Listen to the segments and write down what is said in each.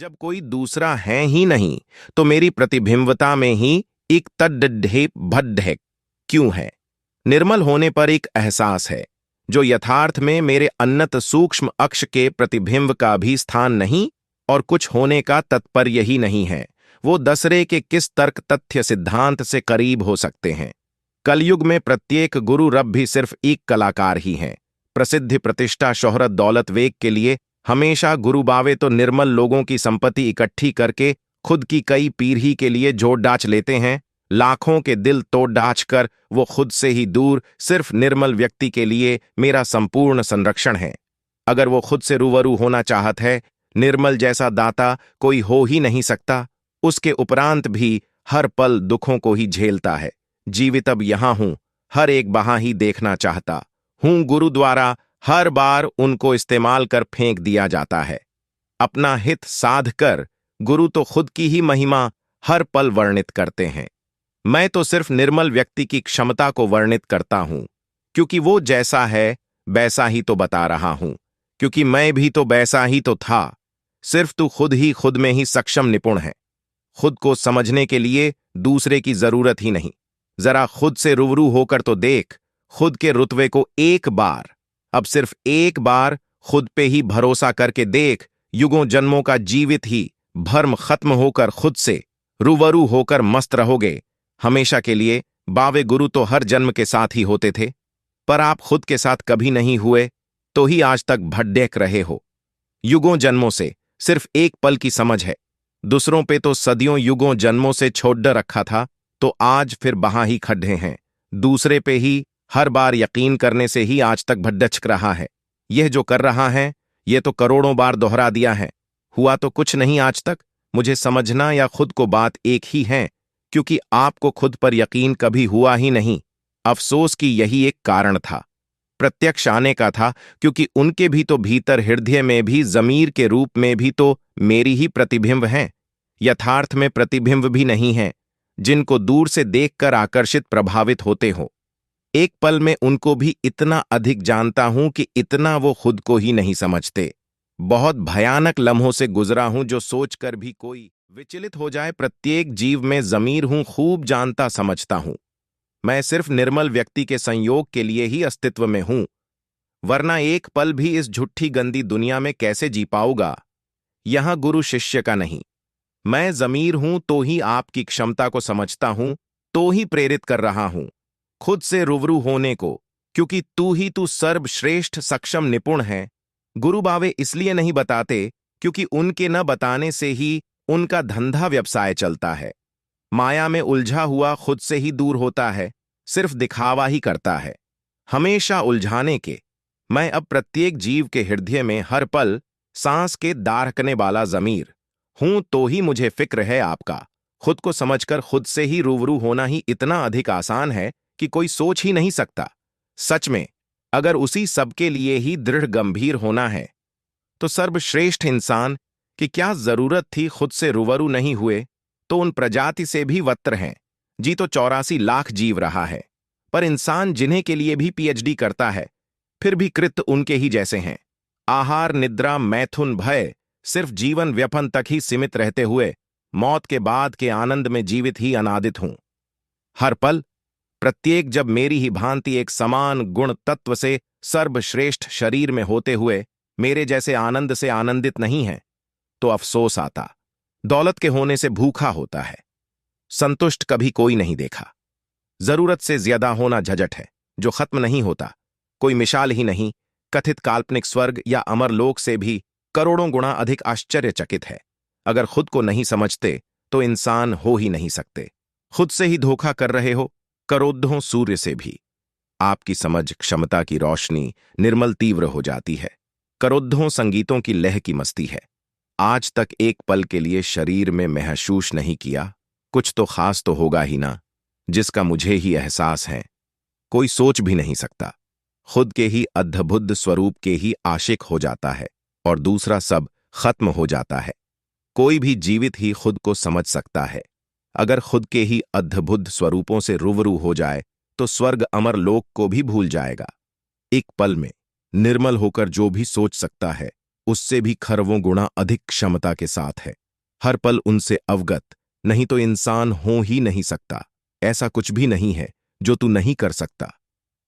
जब कोई दूसरा है ही नहीं तो मेरी प्रतिबिंबता में ही एक तड्ढे भड्ढे क्यों है। निर्मल होने पर एक एहसास है जो यथार्थ में मेरे अनंत सूक्ष्म अक्ष के प्रतिबिंब का भी स्थान नहीं और कुछ होने का तात्पर्य ही नहीं है। वो दसरे के किस तर्क तथ्य सिद्धांत से करीब हो सकते हैं। कलयुग में प्रत्येक गुरु रब भी सिर्फ एक कलाकार ही हैं। प्रसिद्धि प्रतिष्ठा शोहरत दौलत वेग के लिए हमेशा गुरु बावे तो निर्मल लोगों की संपत्ति इकट्ठी करके खुद की कई पीढ़ी के लिए जोड़ डाच लेते हैं। लाखों के दिल तोड़ डाच कर वो खुद से ही दूर सिर्फ निर्मल व्यक्ति के लिए मेरा संपूर्ण संरक्षण है। अगर वो खुद से रूबरू होना चाहत है, निर्मल जैसा दाता कोई हो ही नहीं सकता। उसके उपरांत भी हर पल दुखों को ही झेलता है। जीवित अब यहां हूं, हर एक बहां ही देखना चाहता हूं। गुरु द्वारा हर बार उनको इस्तेमाल कर फेंक दिया जाता है। अपना हित साध कर गुरु तो खुद की ही महिमा हर पल वर्णित करते हैं। मैं तो सिर्फ निर्मल व्यक्ति की क्षमता को वर्णित करता हूं, क्योंकि वो जैसा है वैसा ही तो बता रहा हूं, क्योंकि मैं भी तो वैसा ही तो था। सिर्फ तू खुद ही खुद में ही सक्षम निपुण है। खुद को समझने के लिए दूसरे की जरूरत ही नहीं। जरा खुद से रूबरू होकर तो देख। खुद के रुतबे को एक बार, अब सिर्फ एक बार खुद पे ही भरोसा करके देख। युगों जन्मों का जीवित ही भर्म खत्म होकर खुद से रूबरू होकर मस्त रहोगे हमेशा के लिए। बावे गुरु तो हर जन्म के साथ ही होते थे, पर आप खुद के साथ कभी नहीं हुए तो ही आज तक भड्डेक रहे हो। युगों जन्मों से सिर्फ एक पल की समझ है। दूसरों पे तो सदियों युगों जन्मों से छोड़ रखा था, तो आज फिर वहां ही खड्डे हैं। दूसरे पे ही हर बार यकीन करने से ही आज तक भड्डचक रहा है। यह जो कर रहा है ये तो करोड़ों बार दोहरा दिया है। हुआ तो कुछ नहीं आज तक। मुझे समझना या खुद को बात एक ही है, क्योंकि आपको खुद पर यकीन कभी हुआ ही नहीं। अफसोस कि यही एक कारण था। प्रत्यक्ष आने का था, क्योंकि उनके भी तो भीतर हृदय में भी जमीर के रूप में भी तो मेरी ही प्रतिबिंब हैं। यथार्थ में प्रतिबिंब भी नहीं है, जिनको दूर से देखकर आकर्षित प्रभावित होते हो। एक पल में उनको भी इतना अधिक जानता हूं कि इतना वो खुद को ही नहीं समझते। बहुत भयानक लम्हों से गुजरा हूं जो सोचकर भी कोई विचलित हो जाए। प्रत्येक जीव में जमीर हूं, खूब जानता समझता हूं। मैं सिर्फ निर्मल व्यक्ति के संयोग के लिए ही अस्तित्व में हूं, वरना एक पल भी इस झूठी गंदी दुनिया में कैसे जी पाऊंगा। यहां गुरु शिष्य का नहीं, मैं जमीर हूं तो ही आपकी क्षमता को समझता हूं, तो ही प्रेरित कर रहा हूं खुद से रूबरू होने को, क्योंकि तू सर्वश्रेष्ठ सक्षम निपुण है। गुरु बावे इसलिए नहीं बताते क्योंकि उनके न बताने से ही उनका धंधा व्यवसाय चलता है। माया में उलझा हुआ खुद से ही दूर होता है, सिर्फ दिखावा ही करता है हमेशा उलझाने के। मैं अब प्रत्येक जीव के हृदय में हर पल सांस के दारकने वाला जमीर हूं, तो ही मुझे फिक्र है आपका। खुद को समझकर खुद से ही रूबरू होना ही इतना अधिक आसान है कि कोई सोच ही नहीं सकता। सच में अगर उसी सबके लिए ही दृढ़ गंभीर होना है तो सर्वश्रेष्ठ इंसान की क्या जरूरत थी खुद से रूबरू नहीं हुए तो उन प्रजाति से भी वत्र हैं। जी तो 84 लाख जीव रहा है, पर इंसान जिन्हें के लिए भी पीएचडी करता है फिर भी कृत उनके ही जैसे हैं। आहार निद्रा मैथुन भय सिर्फ जीवन व्यपन तक ही सीमित रहते हुए मौत के बाद के आनंद में जीवित ही अनादित हूं। हर पल प्रत्येक जब मेरी ही भांति एक समान गुण तत्व से सर्वश्रेष्ठ शरीर में होते हुए मेरे जैसे आनंद से आनंदित नहीं है तो अफसोस आता। दौलत के होने से भूखा होता है, संतुष्ट कभी कोई नहीं देखा। जरूरत से ज्यादा होना झंझट है जो खत्म नहीं होता। कोई मिसाल ही नहीं, कथित काल्पनिक स्वर्ग या अमरलोक से भी करोड़ों गुना अधिक आश्चर्यचकित है। अगर खुद को नहीं समझते तो इंसान हो ही नहीं सकते। खुद से ही धोखा कर रहे हो, करोड़ों सूर्य से भी। आपकी समझ क्षमता की रोशनी निर्मल तीव्र हो जाती है। करोड़ों संगीतों की लह की मस्ती है। आज तक एक पल के लिए शरीर में महसूस नहीं किया। कुछ तो खास तो होगा ही ना, जिसका मुझे ही एहसास है। कोई सोच भी नहीं सकता। खुद के ही अद्भुत स्वरूप के ही आशिक हो जाता है और दूसरा सब खत्म हो जाता है। कोई भी जीवित ही खुद को समझ सकता है। अगर खुद के ही अद्भुत स्वरूपों से रूबरू हो जाए तो स्वर्ग अमर लोक को भी भूल जाएगा। एक पल में निर्मल होकर जो भी सोच सकता है उससे भी खरवों गुणा अधिक क्षमता के साथ है। हर पल उनसे अवगत, नहीं तो इंसान हो ही नहीं सकता। ऐसा कुछ भी नहीं है जो तू नहीं कर सकता।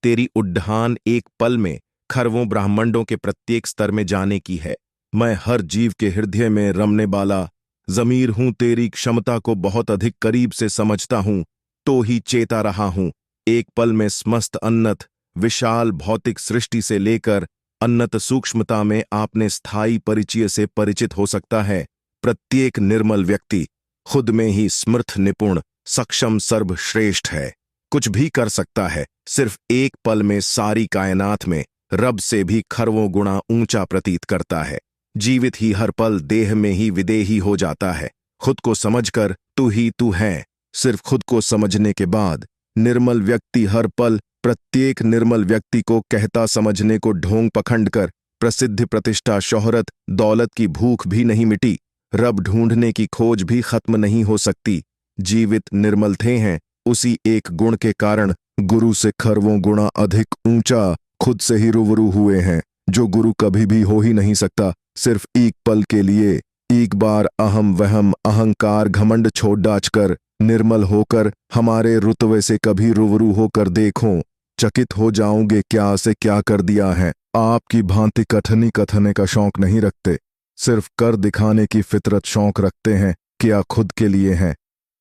तेरी उड्डान एक पल में खरवों ब्रह्मांडों के प्रत्येक स्तर में जाने की है। मैं हर जीव के हृदय में रमने वाला जमीर हूं, तेरी क्षमता को बहुत अधिक करीब से समझता हूं, तो ही चेता रहा हूं। एक पल में समस्त अन्नत विशाल भौतिक सृष्टि से लेकर अन्नत सूक्ष्मता में आपने स्थायी परिचय से परिचित हो सकता है। प्रत्येक निर्मल व्यक्ति खुद में ही समर्थ, निपुण, सक्षम, सर्वश्रेष्ठ है, कुछ भी कर सकता है। सिर्फ एक पल में सारी कायनात में रब से भी खरवों गुणा ऊंचा प्रतीत करता है। जीवित ही हर पल देह में ही विदेही हो जाता है। खुद को समझकर तू ही तू है। सिर्फ खुद को समझने के बाद निर्मल व्यक्ति हर पल प्रत्येक निर्मल व्यक्ति को कहता समझने को ढोंग पखंड कर प्रसिद्धि, प्रतिष्ठा, शोहरत, दौलत की भूख भी नहीं मिटी, रब ढूंढने की खोज भी खत्म नहीं हो सकती। जीवित निर्मल थे हैं, उसी एक गुण के कारण गुरु से खरवों गुणा अधिक ऊंचा खुद से ही रूबरू हुए हैं, जो गुरु कभी भी हो ही नहीं सकता। सिर्फ एक पल के लिए एक बार अहम वहम अहंकार घमंड छोड़ डाचकर निर्मल होकर हमारे रुतबे से कभी रूबरू होकर देखो, चकित हो जाओगे क्या से क्या कर दिया है। आपकी भांति कथनी कथने का शौक नहीं रखते, सिर्फ कर दिखाने की फितरत शौक रखते हैं, क्या खुद के लिए है।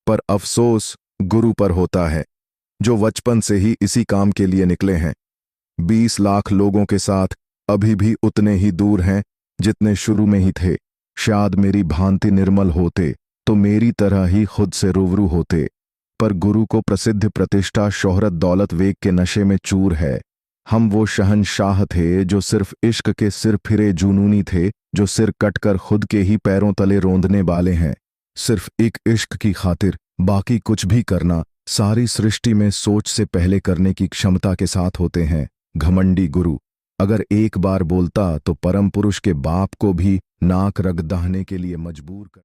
पर अफसोस गुरु पर होता है, जो बचपन से ही इसी काम के लिए निकले हैं। 20 लाख लोगों के साथ अभी भी उतने ही दूर हैं जितने शुरू में ही थे। शायद मेरी भांति निर्मल होते तो मेरी तरह ही खुद से रूबरू होते। पर गुरु को प्रसिद्ध, प्रतिष्ठा, शोहरत, दौलत, वेग के नशे में चूर है। हम वो शहंशाह थे जो सिर्फ इश्क के सिर फिरे जुनूनी थे, जो सिर कटकर खुद के ही पैरों तले रोंदने वाले हैं। सिर्फ एक इश्क की खातिर बाकी कुछ भी करना सारी सृष्टि में सोच से पहले करने की क्षमता के साथ होते हैं। घमंडी गुरु अगर एक बार बोलता तो परम पुरुष के बाप को भी नाक रगदाहने के लिए मजबूर कर